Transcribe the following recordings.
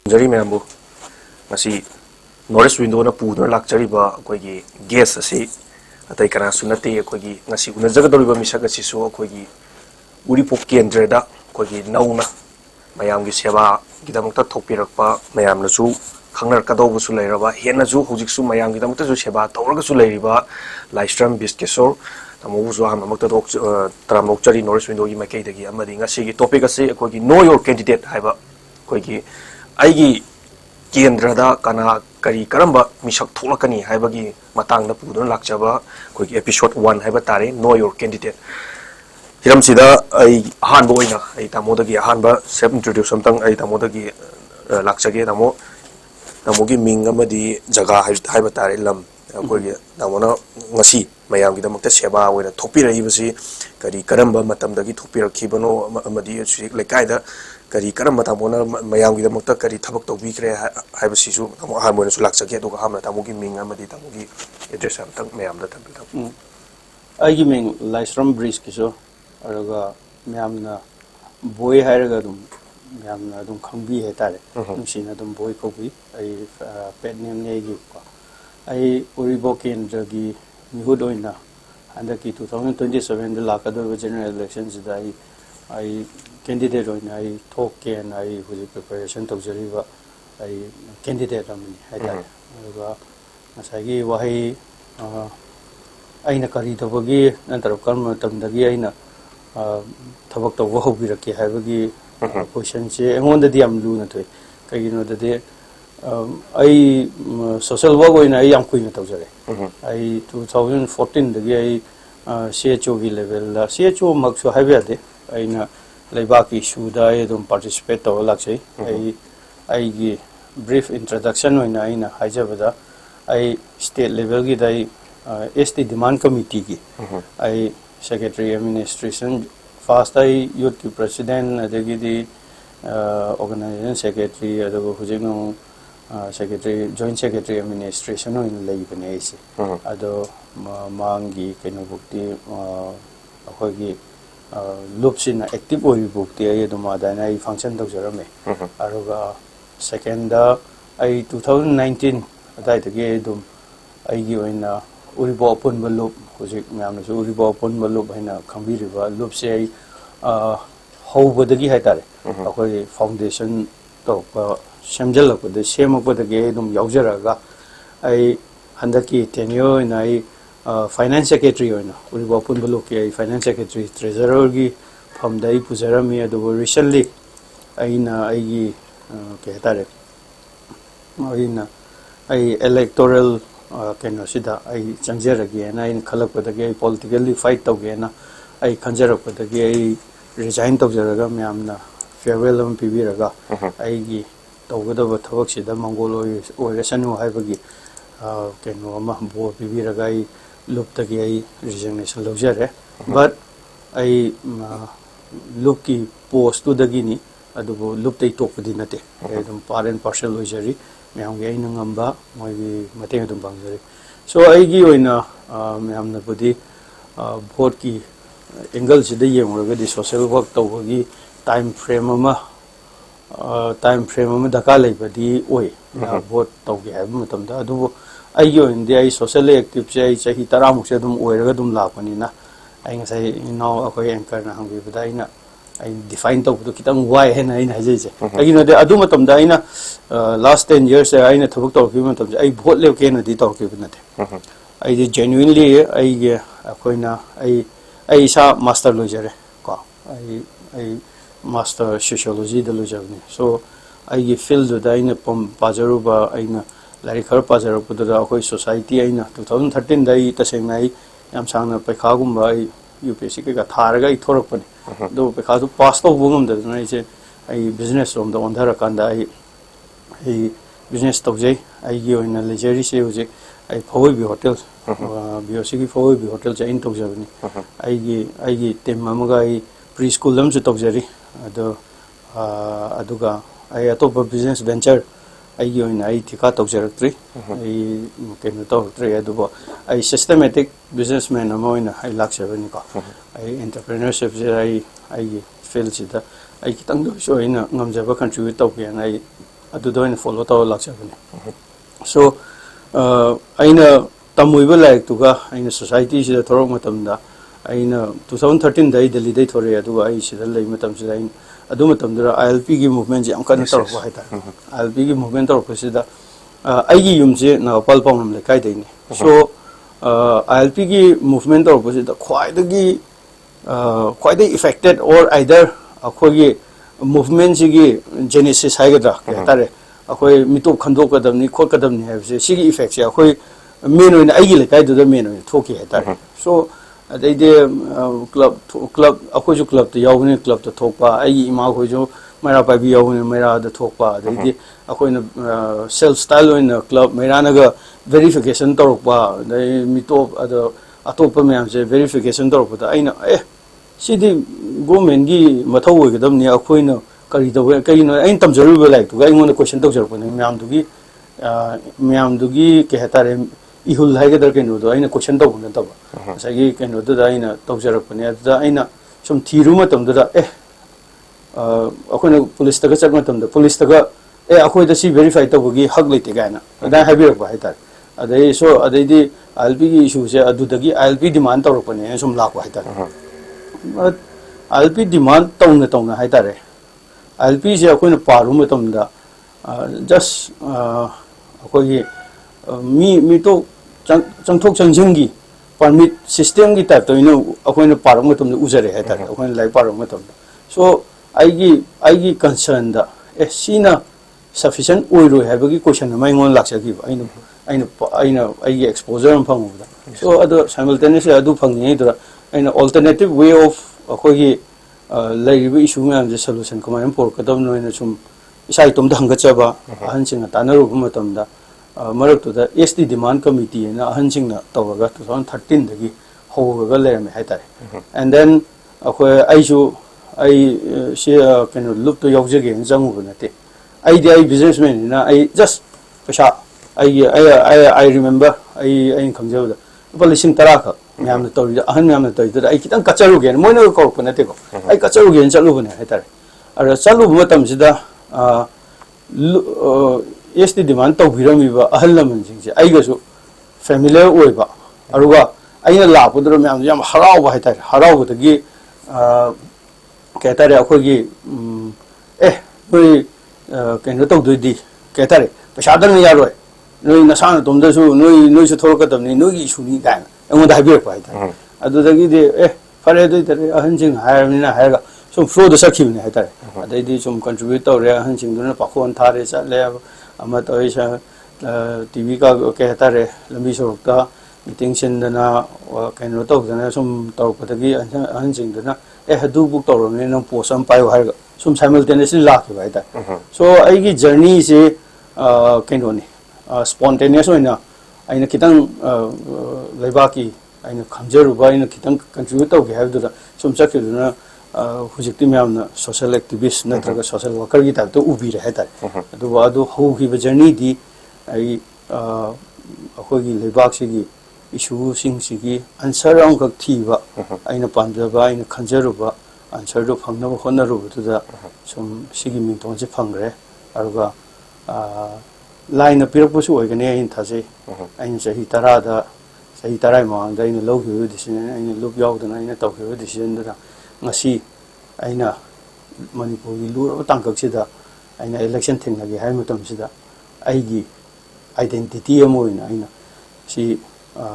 Jari membu masih Norris window na pudo na lakchari ba koigi guest asi atai kana sunati koigi ngasi una jagadori ba misaka sisu koigi URIPOK kendra da koigi nauna mayam gi seba gidamukta thopirakpa mayam na su khangnar kadau su leiraba hena ju hujik su mayam gidamukta ju seba tawraga su leiriba Laishram Brijkishowre tamu zu ham amakta dok tramok chari Norris window gi makai dagi amadi ngasi gi topic asi koigi know your candidate haiba koigi aigi Kendrada kana kari karamba misak tholakani haibagi matangda puduna lakchaba koi episode 1 haiba tare know your candidate hiram sida ai han boina ai tamodagi han ba self introduce something ai tamodagi lakchage tamogi ming amadi jaga haiba tare lam koi tamona ngasi mayam gi damakta seba oina thopira hibasi kari karamba matamdagi thopira khibano amadi sik lekaida kari karam matamona mayam gi damakta kari thabak to bikre haibasi su tamo harmoni su lakchage to hamna tamogi ming amadi tamogi address am tang mayam da tabil tam ai gi ming Laishram Brijkishowre araga mayam na Boey hairaga dum mayam na dum khangbi hetare sina dum Boey ko bi ai pet name ne gi ko ai URIPOK kendra gi mihud oina andaki 2027 da lakado general elections da ai candidate oina ai talk and ai huji preparation to jariba ai candidate amni haida aruga masagi wahi aina kari tabagi nantar karma tamdagi aina thabak to wo biraki haibagi question che engonda di am lu na thoi kagino de ai social work oina ai am kuina tawjare ai 2014 dagi ai CHO gi level la CHO makso haibade aina Laibaki Shuda dum participate to lakchai ai gi brief introduction oina aina hajabada ai state level gi dai ST demand committee gi ai secretary administration first ai youth ki president adagi di organization secretary adago hujino secretary joint secretary administration oina leibane ise ado mangi keno bukti akhoi lupsina active oi bukti ai duma dana ai function dog jarame aruga second ai 2019 adai tege dum ai gi oina URIPOK pun balup hojik myamna su URIPOK pun balup haina khambi riba lup se ai hobadagi haitare akoi foundation to semjal ko de semak badagi dum yaujaraga ai handaki tenure nai finance secretary oina URIPOK pun balup ke finance secretary treasurer gi from dai pujarami adu recently aina ai ke hatare aina ai electoral keno sida ai changjera na in khalak padagi politically fight tawgena ai khanjara padagi ai resign tawjaraga myamna farewell am pibiraga ai gi tawgada thawak sida mangolo oirasanu haibagi keno ma bo pibiraga ai luptagi ai resignation lawjare but ai lupki post to dagini adubo luptai tokpadi nate edum parent partial lawjari myam ge ina ngamba moi gi mate dum bangjari so ai gi oina myam na budi vote ki angle sida yenguraga di social work tawgi time frame ama daka leibadi oi vote tawgi haiba matamda adubo ai gi oin di ai socially active se ai chahi taramuk se dum oiraga dum lakani na ai ngasai now akoi anchor na hangi bada ina I define to kitang why hen aina haje agino de adu matam da aina last 10 years aina thobuk to ki matam ai vote le ke na di to ki binate ai de genuinely ai ge akoina ai sa master lojare ko ai master sociology de lojavni so ai ge field da aina pom pajaru ba aina lari khar pajaru pu da akoi society aina 2013 dai taseng nai yam sangna paikha gum ba ai UPSC ka tharaga I thorak pani do pekha du pass to bungam da na ise ai business rom da ondhara kanda ai business to jai ai gi oina leisure se uje ai phoi bi hotel BOC gi phoi bi hotel ja in to jabni ai gi tem amaga ai preschool lam se to jari ado aduga ai atop business venture ai gi oina ai thika to jaratri ai kenu to tre adu ai systematic businessman amoina ai lakshabani ko ai entrepreneurship je ai field sida ai kitang do so ina ngamjaba contribute to ke ai ꯑꯗꯨꯗ follow ꯇꯧꯔ ꯂꯥꯛꯆꯕꯅꯤ ꯁꯣ ꯑꯩꯅ ꯇꯝꯃꯨꯏꯕ ꯂꯥꯏꯔꯤꯛꯇꯨꯒ ꯑꯩꯅ ꯁꯣꯁꯥꯏꯇꯤꯁꯤꯗ ꯊꯣꯔꯛ ꯃꯇꯝꯗ ꯑꯩꯅ 2013ꯗ ꯑꯩ ꯗꯦꯜꯂꯤꯗꯩ ꯊꯣꯔꯛꯑꯦ ꯑꯗꯨꯒ ꯑꯩ ꯁꯤꯗ ꯂꯩ ꯃꯇꯝꯁꯤꯗ ꯑꯩꯅ ꯑꯗꯨ ꯃꯇꯝꯗꯨꯗ ILPꯒꯤ ꯃꯨꯚꯃꯦꯟꯁꯦ ꯌꯥꯝ ꯀꯟꯅ ꯇꯧꯔꯛꯄ ꯍꯥꯏꯇꯥꯔꯦ ILPꯒꯤ ꯃꯨꯚꯃꯦꯟ ꯇꯧꯔꯛꯄꯁꯤꯗ ꯑꯩꯒꯤ ꯌꯨꯝꯁꯦ ꯅꯥꯒꯥꯄꯥꯜ ꯄꯥꯎꯅꯝ ꯂꯩꯀꯥꯏꯗꯩꯅꯤ ꯁꯣ ILPꯒꯤ ꯃꯨꯚꯃꯦꯟ ꯇꯧꯔꯛꯄꯁꯤꯗ ꯈ꯭ꯋꯥꯏꯗꯒꯤ ꯏꯐꯦꯛꯇꯦड ꯑꯣꯔ ꯑꯥꯏꯗꯔ ꯑꯩꯈꯣꯏꯒꯤ ꯃꯨꯚꯃꯦꯟꯁꯤꯒꯤ ꯖꯦꯅꯦꯁꯤꯁ ꯍꯥꯏꯒꯗ꯭ꯔꯥ ꯀꯩ ꯍꯥꯏꯇꯥꯔꯦ ꯑꯩꯈꯣꯏ ꯃꯤꯇꯣꯞ ꯈꯟꯗꯣꯛꯀꯗꯕꯅꯤ ꯈꯣꯠꯀꯗꯕꯅꯤ ꯍꯥꯏꯕꯁꯦ ꯁꯤꯒꯤ ꯏꯐꯦꯛꯁꯦ ꯑꯩꯈꯣꯏ ꯃꯦꯟ ꯑꯣꯏꯅ ꯑꯩꯒꯤ ꯂꯩꯀꯥꯏꯗꯨꯗ ꯃꯦꯟ ꯑꯣꯏꯅ ꯊꯣꯛꯈꯤ ꯍꯥꯏꯇꯥꯔꯦ ꯁꯣ ꯑꯗꯩꯗꯤ ꯀ꯭ꯂꯕ ꯑꯩꯈꯣꯏꯁꯨ ꯀ꯭ꯂꯕꯇ ꯌꯥꯎꯕꯅꯤ ꯀ꯭ꯂꯕꯇ ꯊꯣꯛꯄ ꯑꯩꯒꯤ ꯏꯃꯥꯈꯣꯏꯁꯨ ꯃꯩꯔꯥ ꯄꯥꯏꯕꯤ ꯌꯥꯎꯕꯅꯤ ꯃꯩꯔꯥꯗ ꯊꯣꯛꯄ ꯑꯗꯩꯗꯤ ꯑꯩꯈꯣꯏꯅ ꯁꯦꯜꯐ ꯁ꯭ꯇꯥꯏꯜ ꯑꯣꯏꯅ ꯀ꯭ꯂꯕ ꯃꯩꯔꯥꯅꯒ ꯚꯦꯔꯤꯐꯤꯀꯦꯁꯟ ꯇꯧꯔꯛꯄ ꯑꯗꯩ ꯃꯤꯇꯣꯞ ꯑꯗ ꯑꯇꯣꯞꯄ ꯃꯌꯥꯝꯁꯦ ꯚꯦꯔꯤꯐꯤꯀꯦꯁꯟ ꯇꯧꯔꯛꯄꯗ ꯑꯩꯅ ꯁꯤꯗꯤ ꯒꯣꯔꯃꯦꯟꯒꯤ ꯃꯊꯧ ꯑꯣꯏꯒꯗꯕꯅꯤ ꯑꯩꯈꯣꯏꯅ ꯀꯔꯤ ꯇꯧꯕ ꯀꯩꯒꯤꯅꯣ ꯑꯩꯅ ꯇꯝꯖꯔꯨꯕ ꯂꯥꯏꯔꯤꯛꯇꯨꯒ ꯑꯩꯉꯣꯟꯗ ꯀꯣꯏꯁꯟ ꯇꯧꯖꯔꯛꯄꯅꯦ ꯃꯌꯥꯝꯗꯨꯒꯤ ꯀꯩ ꯍꯥꯏꯇꯥꯔꯦ ꯏꯍꯨꯜ ꯍꯥꯏꯒꯗ꯭ꯔꯥ ꯀꯩꯅꯣꯗꯣ ꯑꯩꯅ ꯀꯣꯏꯁꯟ ꯇꯧꯕ ꯅꯠꯇꯕ ꯉꯁꯥꯏꯒꯤ ꯀꯩꯅꯣꯗꯨꯗ ꯑꯩꯅ ꯇꯧꯖꯔꯛꯄꯅꯦ ꯑꯗꯨꯗ ꯑꯩꯅ ꯁꯨꯝ ꯊꯤꯔꯨ ꯃꯇꯝꯗꯨꯗ ꯑꯩꯈꯣꯏꯅ ꯄꯨꯂꯤꯁꯇꯒ ꯆꯠꯄ ꯃꯇꯝꯗ ꯄꯨꯂꯤꯁꯇꯒ ꯑꯩꯈꯣꯏꯗ ꯁꯤ ꯚꯦꯔꯤꯐꯥꯏ ꯇꯧꯕꯒꯤ ꯍꯛ ꯂꯩꯇꯦ ꯀꯥꯏꯅ ꯑꯗꯨꯃꯥꯏꯅ ꯍꯥꯏꯕꯤꯔꯛꯄ ꯍꯥꯏꯇꯥꯔꯦ ꯑꯗꯩꯗꯤ ILPꯒꯤ ꯏꯁꯨꯁꯦ ꯑꯗꯨꯗꯒꯤ ILP ꯗꯤꯃꯥꯟ ꯇꯧꯔꯛꯄꯅꯦ ꯁꯨꯝ ꯂꯥꯛꯄ ꯍꯥꯏꯇꯥꯔꯦ ILP ꯗꯤꯃꯥꯟ ꯇꯧꯅ ꯍꯥꯏꯇꯥꯔꯦ ILPꯁꯦ ꯑꯩꯈꯣꯏꯅ ꯄꯥꯔꯨꯕ ꯃꯇꯝꯗ ꯖꯁ ꯑꯩꯈꯣꯏꯒꯤ ꯃꯤꯇꯣꯞ ꯆꯪꯊꯣꯛ ꯆꯪꯁꯤꯟꯒꯤ ꯄꯔꯃꯤꯠ ꯁꯤꯁꯇꯦꯝꯒꯤ ꯇꯥꯏꯞꯇ ꯑꯩꯈꯣꯏꯅ ꯄꯥꯔꯛꯄ ꯃꯇꯝꯗ ꯎꯖꯔꯦ ꯍꯥꯏꯇꯥꯔꯦ ꯑꯩꯈꯣꯏꯅ ꯂꯥꯏꯔꯤꯛ ꯄꯥꯔꯛꯄ ꯃꯇꯝꯗ ꯁꯣ ꯑꯩꯒꯤ ꯀꯟꯁꯔꯟꯗ ꯁꯤꯅ ꯁꯐꯤꯁꯦꯟ ꯑꯣꯏꯔꯣꯏ ꯍꯥꯏꯕꯒꯤ ꯀꯣꯏꯁꯟ ꯑꯃ ꯑꯩꯉꯣꯟꯗ ꯂꯥꯛꯆꯈꯤꯕ ꯑꯩꯒꯤ ꯑꯦꯛꯁꯄꯣꯖꯔ ꯑꯃ ꯐꯪꯕꯗ ꯁꯣ ꯑꯗꯣ ꯁꯥꯏꯃꯜꯇꯦꯅꯤꯌꯁꯂꯤ ꯑꯗꯨ ꯐꯪꯉꯤꯉꯩꯗꯨꯗ ꯑꯩꯅ ꯑꯣꯜꯇꯔꯅꯦꯇꯤቭ ꯋꯦ ꯑꯣꯐ ꯑꯩꯈꯣꯏꯒꯤ ꯂꯩꯔꯤꯕ ꯏꯁꯨ ꯃꯌꯥꯝꯁꯦ ꯁꯣꯂꯨꯁꯟ ꯀꯃꯥꯏꯅ ꯄꯨꯔꯛꯀꯗꯕꯅꯣ ꯍꯥꯏꯅ ꯁꯨꯝ ꯏꯁꯥ ꯏꯇꯣꯝꯇ ꯍꯪꯒꯠꯆꯕ ꯑꯍꯟꯁꯤꯡꯅ ꯇꯥꯟꯅꯔꯨꯕ ꯃꯇꯝꯗ ꯃꯔꯛꯇꯨꯗ ST ꯗꯤꯃꯥꯟ ꯀꯃꯤꯇꯤ ꯍꯥꯏꯅ ꯑꯍꯟꯁꯤꯡꯅ ꯇꯧꯔꯒ 2013ꯗꯒꯤ ꯍꯧꯔꯒ ꯂꯩꯔꯝꯃꯦ ꯍꯥꯏꯇꯥꯔꯦ ꯑꯦꯟ ꯗꯦꯟ ꯑꯩ ꯁꯤ ꯀꯩꯅꯣ ꯂꯨꯞꯇꯣ ꯌꯥꯎꯖꯒꯦꯅ ꯆꯪꯉꯨꯕ ꯅꯠꯇꯦ ꯑꯩ ꯕꯤꯖꯤꯅꯦꯁꯃꯦꯟꯅꯤꯅ ꯑꯩ ꯖꯁ ꯄꯩꯁꯥ ꯑꯩ ꯔꯤꯃꯦꯝꯕꯔ ꯑꯩꯅ ꯈꯪꯖꯕꯗ ꯂꯨꯄꯥ 10,000 ꯈꯛ ꯃꯌꯥꯝꯅ ꯇꯧꯔꯤꯗ ꯑꯍꯟ ꯃꯌꯥꯝꯅ ꯇꯧꯔꯤꯗꯨꯗ ꯑꯩ ꯈꯤꯇꯪ ꯀꯠꯆꯔꯨꯒꯦꯅ ꯃꯣꯏꯅꯒ ꯀꯧꯔꯛꯄ ꯅꯠꯇꯦꯀꯣ ꯑꯩ ꯀꯠꯆꯔꯨꯒꯦꯅ ꯆꯠꯂꯨꯕꯅꯦ ꯍꯥꯏꯇꯥꯔꯦ ꯑꯗ ꯆꯠꯂꯨꯕ ꯃꯇꯝꯁꯤꯗ ST ꯗꯤꯃꯥꯟ ꯇꯧꯕꯤꯔꯝꯃꯤꯕ ꯑꯍꯜ ꯂꯃꯟꯁꯤꯡꯁꯦ ꯑꯩꯒꯁꯨ ꯐꯦꯃꯤꯂꯤꯌꯔ ꯑꯣꯏꯕ ꯑꯗꯨꯒ ꯑꯩꯅ ꯂꯥꯛꯄꯗꯨꯗ ꯃꯌꯥꯝꯁꯨ ꯌꯥꯝ ꯍꯔꯥꯎꯕ ꯍꯥꯏꯇꯥꯔꯦ ꯍꯔꯥꯎꯕꯗꯒꯤ ꯀꯩ ꯍꯥꯏꯇꯥꯔꯦ ꯑꯩꯈꯣꯏꯒꯤ ꯅꯣꯏ ꯀꯩꯅꯣ ꯇꯧꯗꯣꯏꯗꯤ ꯀꯩ ꯍꯥꯏꯇꯥꯔꯦ ꯄꯩꯁꯥꯗꯪ ꯌꯥꯔꯣꯏ ꯅꯣꯏ ꯅꯁꯥꯅ ꯇꯣꯝꯗꯁꯨ ꯅꯣꯏꯁꯨ ꯊꯣꯛꯂꯛꯀꯗꯕꯅꯤ ꯅꯣꯏꯒꯤ ꯏꯁꯨꯅꯤ ꯀꯥꯏꯅ ꯑꯩꯉꯣꯟꯗ ꯍꯥꯏꯕꯤꯔꯛꯄ ꯍꯥꯏꯇꯥꯔꯦ ꯑꯗꯨꯗꯒꯤꯗꯤ ꯐꯔꯦ ꯑꯗꯨꯏꯇꯥꯔꯗꯤ ꯑꯍꯟꯁꯤꯡ ꯍꯥꯏꯔꯕꯅꯤꯅ ꯍꯥꯏꯔꯒ ꯁꯨꯝ ꯐ꯭ꯂꯣꯗ ꯆꯠꯈꯤꯕꯅꯦ ꯍꯥꯏꯇꯥꯔꯦ ꯑꯗꯩꯗꯤ ꯁꯨꯝ ꯀꯟꯇ꯭ꯔꯤꯕ꯭ꯌꯨꯠ ꯇꯧꯔꯦ ꯑꯍꯟꯁꯤꯡꯗꯨꯅ ꯄꯥꯈꯣꯟ ꯊꯥꯔꯦ ꯆꯠꯂꯦ ꯑꯃ ꯇꯧꯔꯦ TV ꯀꯩ ꯍꯥꯏꯇꯥꯔꯦ ꯂꯝꯕꯤ ꯁꯣꯔꯣꯛꯇ ꯃꯤꯇꯤꯡ ꯁꯤꯟꯗꯅ ꯀꯩꯅꯣ ꯇꯧꯗꯅ ꯁꯨꯝ ꯇꯧꯔꯛꯄꯗꯒꯤ ꯑꯍꯟꯁꯤꯡꯗꯨꯅ ꯑꯗꯨꯕꯨ ꯇꯧꯔꯕꯅꯤꯅ ꯅꯪ ꯄꯣꯁ ꯑꯃ ꯄꯥꯏꯌꯨ ꯍꯥꯏꯔꯒ ꯁꯨꯝ ꯁꯥꯏꯃꯜꯇꯦꯅꯤꯌꯁꯂꯤ ꯂꯥꯛꯈꯤꯕ ꯍꯥꯏꯇꯥꯔꯦ ꯁꯣ ꯑꯩꯒꯤ ꯖꯔꯅꯤꯁꯦ ꯀꯩꯅꯣꯅꯤ ꯁ꯭ꯄꯣꯟꯇꯦꯅꯤꯌꯁ ꯑꯣꯏꯅ ꯑꯩꯅ khitang leibaki aina khangjaruba aina khitang contribute tawge haibdura sum chakiduna hujikti myamna social activist natraga social worker gi type to ubire haitare adu hogi ba journey di ai akhoi leibak sigi issue sing sigi answer am kak thiba aina pamjaba aina khangjaruba answer do phangnaba honaruba tuda sum sigi mington je phangre aruga line apirpusu oigane in thase ain sahi tarada sahi tarai mangda aina loghiru decision aina lob yaudana aina tawhiru decision da ngasi aina manipur gi lu tangkak sida aina election thingnagi hai matam sida aigi identity amoina aina si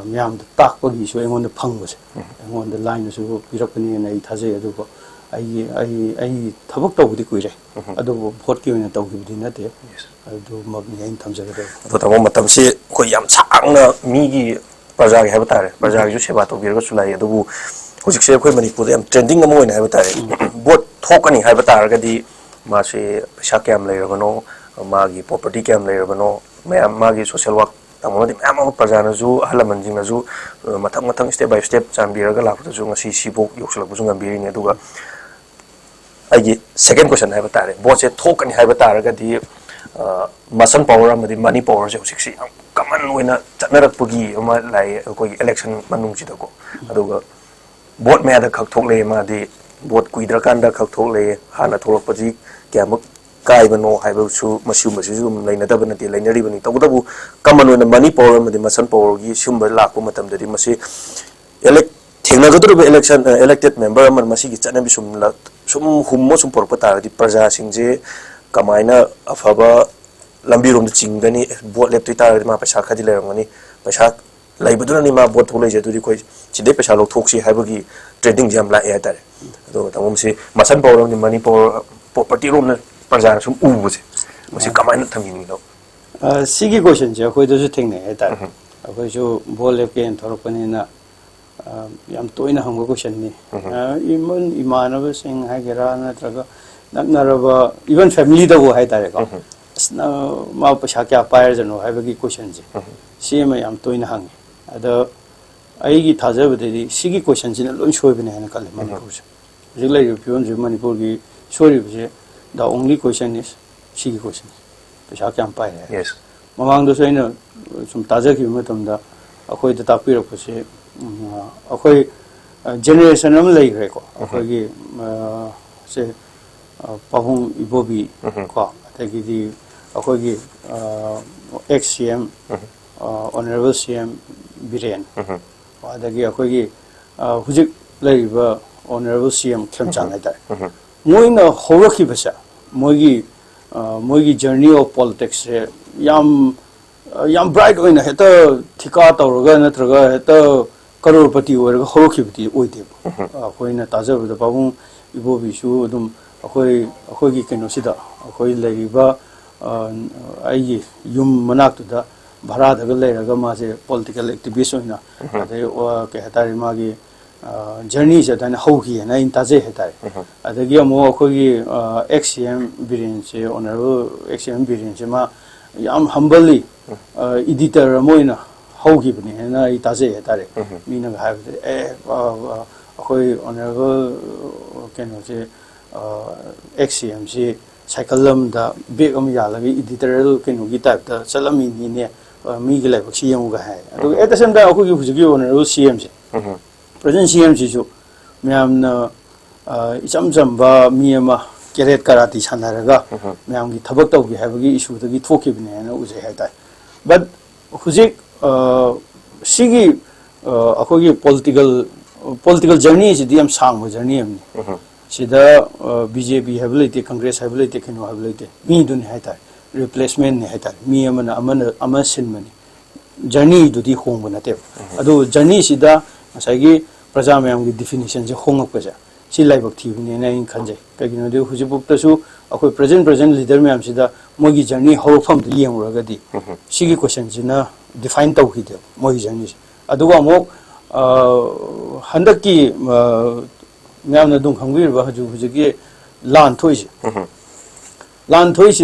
myam da takpagi so engon da phangbase engon da line su pirakani na I thase adugo ai thabak tawdi kuire adu vote ki oina tawgibdi nate adu magni ain thamjagade adu tamo matam si ko yam changna mi gi praja gi habatare praja gi seba tawbirga sulai adu hojik se khoi manipur yam trending amo oina habatare vote thokani habatare gadi ma se paisa kyam leirabano magi property kyam leirabano mayam magi social work tamodi mayam praja na ju halaman jing na ju mathang step by step chambiraga lakta ju ngasi sibok yoksulak bu ngambiri ne duga aigi second question habatare vote se thokani habatare gadi masan power amadi money power je hosiksi common oina chatnarak pugi ama lai koi election manung ji dako aduga vote me da khak thok le ma di vote kuidra kan da khak thok le hana thorok paji kyamuk kaibano haibasu masum lainadabana de lainaribani tawdabu common on manipur and the masan power gi sumba lakpo matam dadi masi elect thengnagaduru election elected member man masi gi chanabi sum hummo sum porpata di praja singje kamaina afaba lambirom de chingani vote lep twitter ma paisa khadi lerangani paisa laibaduna ni ma vote thole je duri koi chide paisa lok thoksi haibagi trading jam la ya tare do tamom si masan power ni manipur property room na praja sum ubuse masi kamaina thamini do sigi question je khoi do su thengne ha ta khoi su vote lep ke thorokani na yam toina hanggo question ni iman imanaba sing ha gera na traga naknaraba even family da wo ha tare ko ma paisa kya pair jano haibagi question je sima yam toina hang ada aigi thajabadi sigi question jina lon shoibene hana kal manipur se jilai pion je manipur gi sorry je the only question is sigi question paisa kya pair yes mamang do soina sum taja ki matam da akhoi da tapir ko se akhoi generation am lai re ko akhoi gi se pahung ibobi ko atagi di akhoi gi XCM honorable CM Biren adagi akhoi gi hujik lai ba honorable CM Khemchang ai moina horaki basa moigi journey of politics re yam bright oina heta thika tawraga natraga heta karorpati oiraga horaki bati oide akhoi tajabu da pahung ibobi su dum akhoi gi keno sida akhoi laiba ai yum manak da bhara da leiraga ma se political activist oina ade ke hatari ma gi journey ja dan hogi na in taje hatari adagi amo akhoi gi XCM Biren se honorable XCM Biren se ma yam humbly editor moina hogi bani na I taje hatari mina ga akhoi honorable keno se XCM se cycle lam da big am ya lagi editorial keno gi type da chalami ni ne mi gi lai baksi yamu ga hai adu at the same time aku gi hujigi honorable CM se present CM se ju myam na icham jamba mi ama keret karati sanaraga myam gi thabak taw gi habagi issue da gi thoki bine na uje hai tai but hujik sigi aku gi political journey is the sang journey am sida BJP hability Congress hability keno hability mi dun hai ta replacement ne hai ta mi amana sinmani journey du di hong bana te adu journey sida asagi praja mayam gi definition je hongak paja si laibak thi ne na in khanje kagino de hujibuk ta su akoi present leader mayam sida mogi journey hofam de yeng raga di sigi question jina define taw hi de mogi journey adu ga mo handaki myamna dung khangwir ba haju hujigi lan thoisi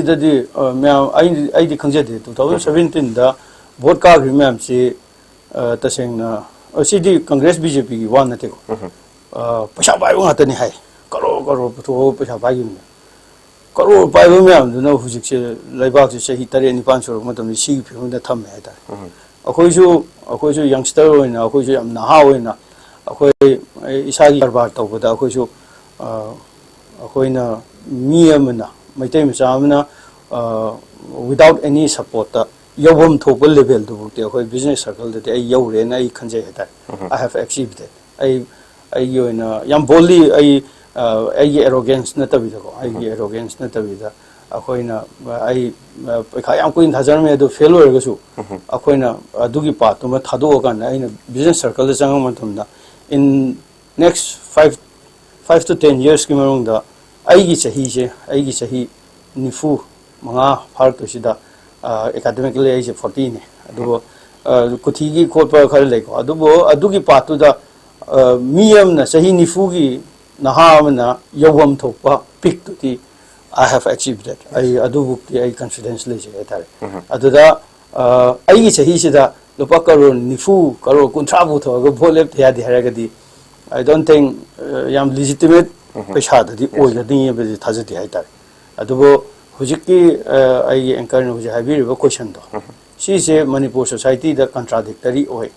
da di myam ai di khangje de 2017 da vote ka myam si tasengna asidi congress BJP gi wan na te ko paisa bai wa ta ni hai karo putho paisa bai gi karo bai ba myam na hujik se laibak se sahi tare ni pan sor matam ni si phim da tham hai ta akhoi su youngster oina akhoi su yam naha oina akhoi isagi karbar tawbada akhoi su akhoina mi amana maitai macha amana without any support yawam thopal level du te akhoi business circle de ai yawre na ai khanje heta I have achieved it ai yoina yam boldly ai arrogance na tabi ko ai arrogance na tabi da akhoina ai kha yam kuin thajar me do fail hoga su akhoina adugi path ma thado kan ai business circle de chang matam da in next 5 to 10 years ki marong da aigi sahi nifu manga fark to sida academically age 14 ne adu kuthi gi khotpa khar le ko adugi patu da miyam na sahi nifu gi naha amna yawam thokpa pick to ti I have achieved that adu book I confidence le je tare adu da aigi sahi sida lupa karo nifu karo kuntra bu thoga bole ya di haraga di I don't think yam legitimate paisa da di oil di be thajati hai tar adubo hujiki ai anchor no je habi re question do si se manipur society da contradictory oi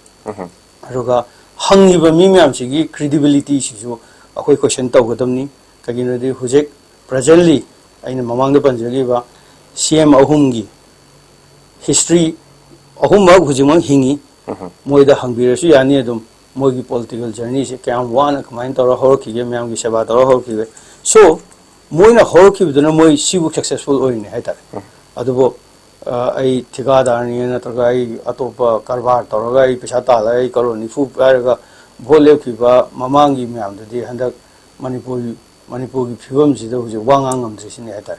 aruga hangi ba mi myam si gi credibility si jo akoi question taw gadam ni kagino di hujik presently aina mamang da panjagi ba CM ahum gi history ahum ma hujimang hingi moi da hangbira su yani adum moi gi political journey se kyam wana kamain tora hor ki ge myam gi seba tora hor ki so moi na hor ki biduna moi sibu successful oine haita adubo ai thikadar ni na tora ai atopa karbar tora ai pesa ta la ai karo ni fu ga bole ki ba mamang gi myam de handak manipur gi phibam ji da huje wangang am ji sini haita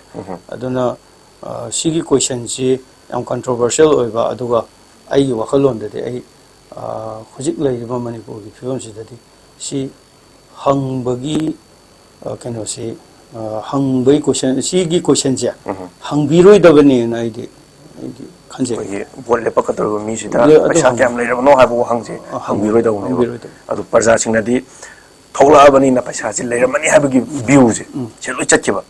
aduna sigi question ji am controversial oiba aduga ai wakhalon de ai hujik leiba manipur gi phibam ji da si hangbagi kano si hangbai question sigi question ja hangbiroi da bani na ai khanje bol le pakator mi sida paisa kyam leira no habu hangje hangbiroi da ne adu parja singna di thola bani na paisa ji leira mani habu gi view je chelo chatkiba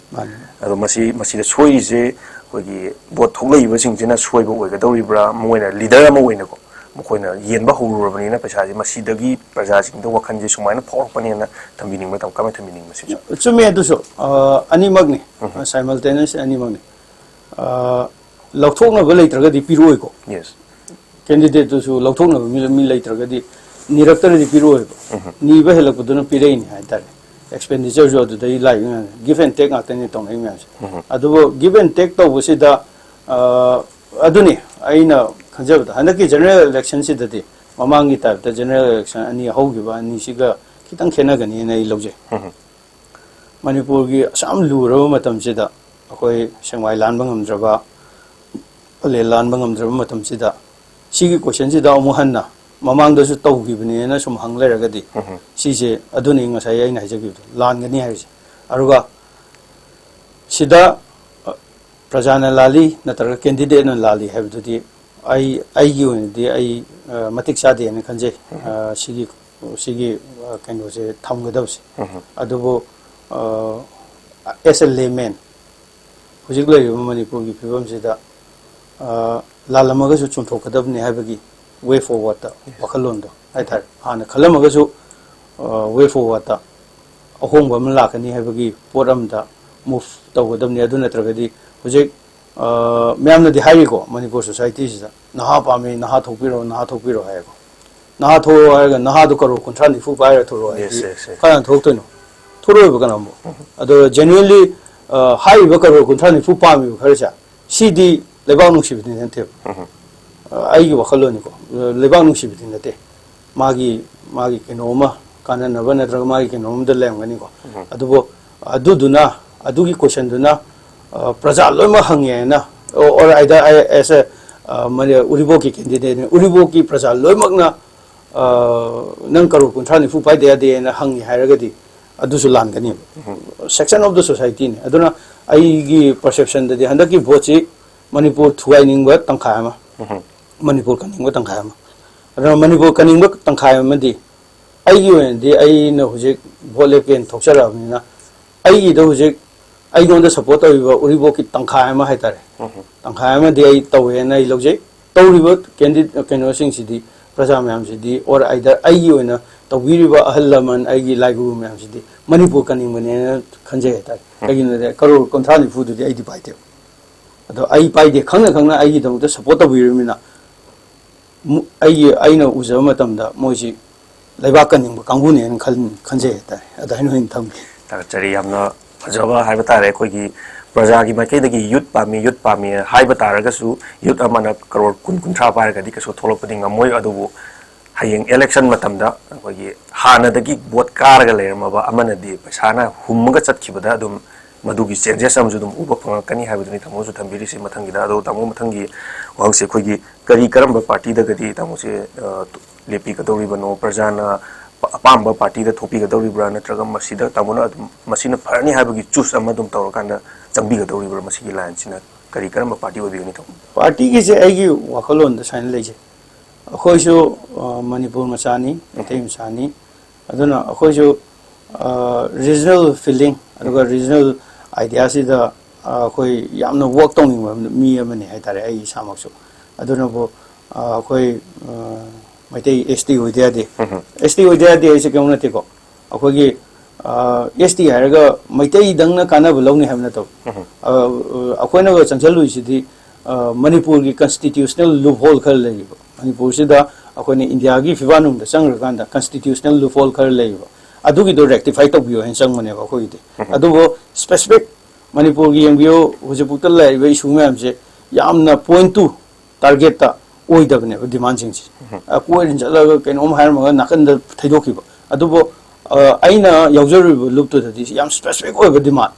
adu masi da soi je kogi bot thoglai ba sing jina soi ba oiga dori bra moina leader ama oina ko mokoina yenba horurabani na paisa ji masi dagi parja sing da wakhan je sumaina thorpani na thambining ma tam kama thambining ma si chume adu so ani magni simultaneous ani magni lauthokna ba leitraga di piroi ko yes candidate to su lauthokna ba mi leitraga di niraktar di piroi ko ni ba helak buduna pirei ni ha tare expenditure jo dai lai give and take ngakta ni tong ai myam adu give and take to bu sida aduni aina khanjab da hanaki general election si dadi mamangi type da general election ani hogi ba ani siga kitang khena gani nei loje manipur gi asam lu ro matam sida akoi sengwai lan bangam draba le lan bangam draba matam sida sigi question sida amu hanna mamang da su tau gi bani na sum hang le ra gadi si je aduni ngasai ai nai jagi lan gani hai aruga sida prajana lali natar candidate na lali have di ai you di ai matik sadi ne khanje sigi kind of se thamgadabs adubo as a layman hujik lai manipur gi phibam sida lalamaga su chunthokadab ne habagi way forward ta wakhalon do ai thar hana khalamaga su way forward ta ahongba man lakani habagi poram da move tawgadab ne aduna tragadi hujik ma'am ने दिहाई को Manipur society से नहा पामे नहा थोपीरो है को नहा थो आएगा नहा तो करो कुंठा निफु पाए थोरो है खाना थोकते नो थोरो है बकना मो अदो जेन्युइनली हाई बकरो कुंठा निफु पामे खरचा सीडी लेबाव नुसी बिदिन थे आई की वखलो निको लेबाव नुसी बिदिन थे मागी केनोमा काना नबन नत्रग मागी केनोम द लेंगनी को अदुबो अदुदुना अदुगी क्वेश्चन दुना प्रजा लोमा हंगे ना और आइदर ऐसे माने उरिबोक की कैंडिडेट उरिबोक की प्रजा लोमकना नंग करो कुंठा निफु पाइ दे ना हंगे हायरगदी अदुसु लानगनी सेक्शन ऑफ द सोसाइटी ने अदुना आईगी परसेप्शन दे हंदकी भोची मणिपुर थुआइनिंग ब तंखायमा मणिपुर कनिंग ब तंखायमा अदुना मणिपुर कनिंग ब तंखायमा दी आईगी वेंदी आई न हुजे भोले पेन थोक्चराबनिना आईगी द हुजे आई गोंद सपोर्ट होइबा उरिबो की तंखाय मा हाइतारे तंखाय मा दे आई तवे ना इलोजे तौरिबो कैंडिडेट केनो सिंग सिदी प्रजा म्याम सिदी और आइदर आई ओइना तौबिरिबा अहलमन आइगी लाइगु म्याम सिदी मणिपुर कनिंग मने खंजे हाइतारे आइगी ने करोड़ कंथानि फुदु दे आइदी पाइते अदो आई पाइदे खंगना आइगी दमते सपोर्ट तौबिरिमिना आइना उजब मतमदा मोइसि लेबा कनिंग कांगुने खंजे हाइतारे अदाइनो इन थम ताचरी यामना फजबा हाइबा तारे कोई प्रजा की माइकैदगी युथ पामी हाइबा तारगसु युथ अमना करोड़ कुंठा पारगदी कसो थोलपदि ngमोय अदुबो hayeng election matamda कोई हानदगी वोट कारगा लेरमबा अमनदी पैसाना हुमगा चतखिबदा दुम मदुगी चेंजेस अमजु दुम उबा फंगकनी हाइबदनि तमोजु थंबिरिसि मथंगिदा अदो तमो मथंगी वांगसे कोई करी करम पार्टी दगदी तमोसे लेपी कदौरिबनो प्रजाना अपाम पार्टी द थोपी गदौरिब्रा नत्रगा मसीदा तमोना मसीना फरनी हाबगी चूस अमा दुम तौरकांदा चंबी गदौरिब्रा मसीगी लाइन सिना करी करम पार्टी ओबिगनी तो पार्टी की से आइगी वखलोन द साइन लेजे अखोइसु मणिपुर मचानी एतेम सानी अदुना अखोइसु रीजनल फीलिंग अदुगा रीजनल आइडिया सिदा अखोइ यामना वर्क तौनिंग मी अमने हाइतारे आई सामक्सु अदुना बो अखोइ मैते एसटी होइदियादे एसटी होइदियादे ऐसे क्यों नते को अखोगी ST haraga maitai dangna kana belongni hamna to akoina ga changchalu isidi manipur gi constitutional loophole khar leiba manipur sida akoina india gi fibanum da changra kanda constitutional loophole khar leiba adugi do rectify to bio hen changmane ba khoi de adugo specific manipur gi yambio hujipukta leiba issue ma'am je yamna point to target ta oidabne demand sing ko rin jala kenom har ma nakan da thaidoki ba adugo aina yaujari loop to the yam specific over demand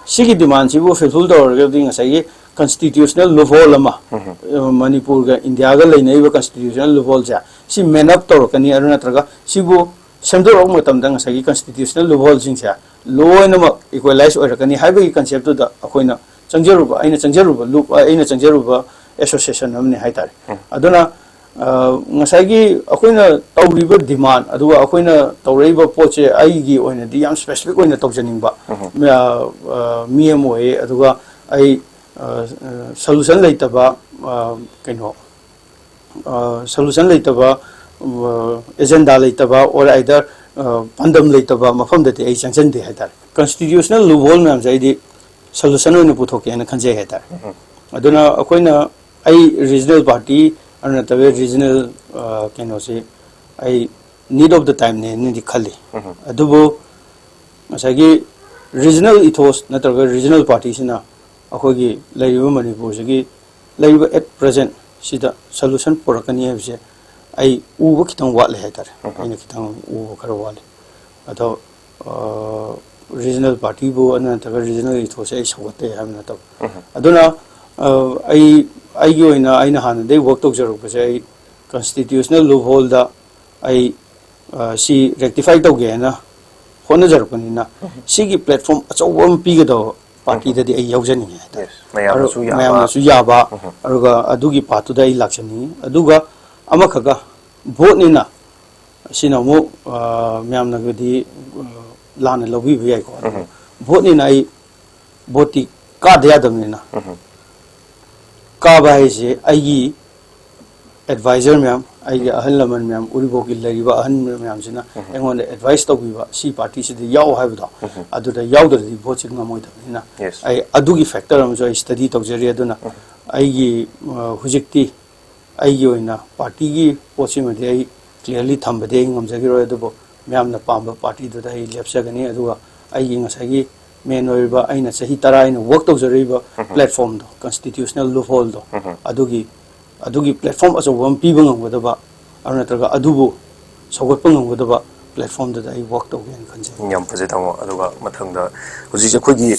sigi demand si wo fulfill the thing say constitutional loophole ma manipur ga india ga leinai ba constitutional loophole ja si man up to kani aruna traga si wo semdor og matam dang say constitutional loophole sing ja law na equalize or kani haiba concept to da akoina changjaru ba aina changjaru ba loop aina changjaru ba association amne haitar aduna ngasagi akoina tawriba demand aduga akoina tawriba poche aigi oina di yam specific oina tawjaningba mmoe aduga ai solution leitaba kaino solution leitaba agenda leitaba or either pandam leitaba mafam dati ai sanction de haitar constitutional loophole nam jaidi solution oina puthoke na khanje haitar aduna akoina ai regional party another regional can say I need of the time ne ni khali adubo asagi regional ethos natraga regional parties na akogi laiba manipur sigi laiba at present sida solution porakani habse ai ubo kitang wat le hatar aina kitang ubo khar wale ado regional party bo another regional ethos ai sawate hamna to aduna I go in aina han they work to jaro ba constitutional loophole da I si rectify to ge na hona jaro pani na sigi platform achawam pi ga do party da di ai yaujani mayam su ya ba aruga adugi patu da ai lakchani aduga amakhaga vote ni na sina mo mayam na gadi lana lobi bi ai ko vote ni na ai voti ka da dam ni na Kaba is a advisor, ma'am, I Ahalaman, ma'am, URIPOK, Lariba, Ahn, and on the advice to Viva, see parties the Yao have done. I do the Yao the voting Namoita. I Adugi factor, so I study to Zeriaduna. I Hujikti, I in a party, possibly clearly Tambading on Zagiro, ma'am, the Pamba party that I left Sagani, Adua, I in a Sagi. Men river aina sahi tara in work of the river platform do constitutional loophole do adugi platform as a one people wadaba arnatraga adubu sawatpang wadaba platform that I worked again concept yam pajitamo aduga mathangda huji je khogi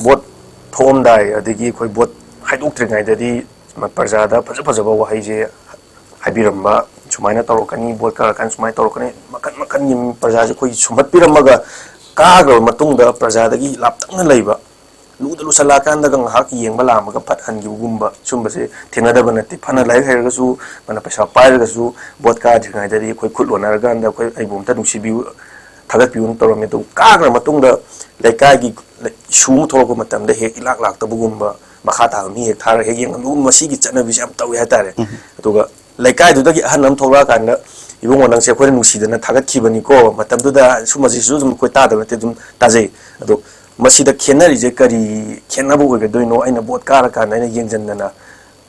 bot thom dai adigi khoi bot haidok tringai dadi parjada phajaba wahai je haibiramba sumaina tarokani bot ka kan sumai tarokani makan yim parja je khoi sumat piramaga Kago matungda prajadagi laptang leiba ludalu salakan dagang haki yeng bala maga pathan gi gumba sumbase thenada banati phana lai hergasu mana paisa pairgasu bodka jingai dari koi khulona ganda koi aibum ta nusibi thagat piun torome to kagra matungda laikai gi sum thoroko matam da he ilak lak ta bugumba makha ta mi he thar he yeng lu masi gi chana bi sam tawi hatare aduga laikai du dagi hanam thora kanda ibung wanang se khoi nusidana thagat khibani ko matam du da sumaji su zum koi ta da te dum taje ado masida khenari je kari khenabu ga doino aina bot kara kan aina yengjanna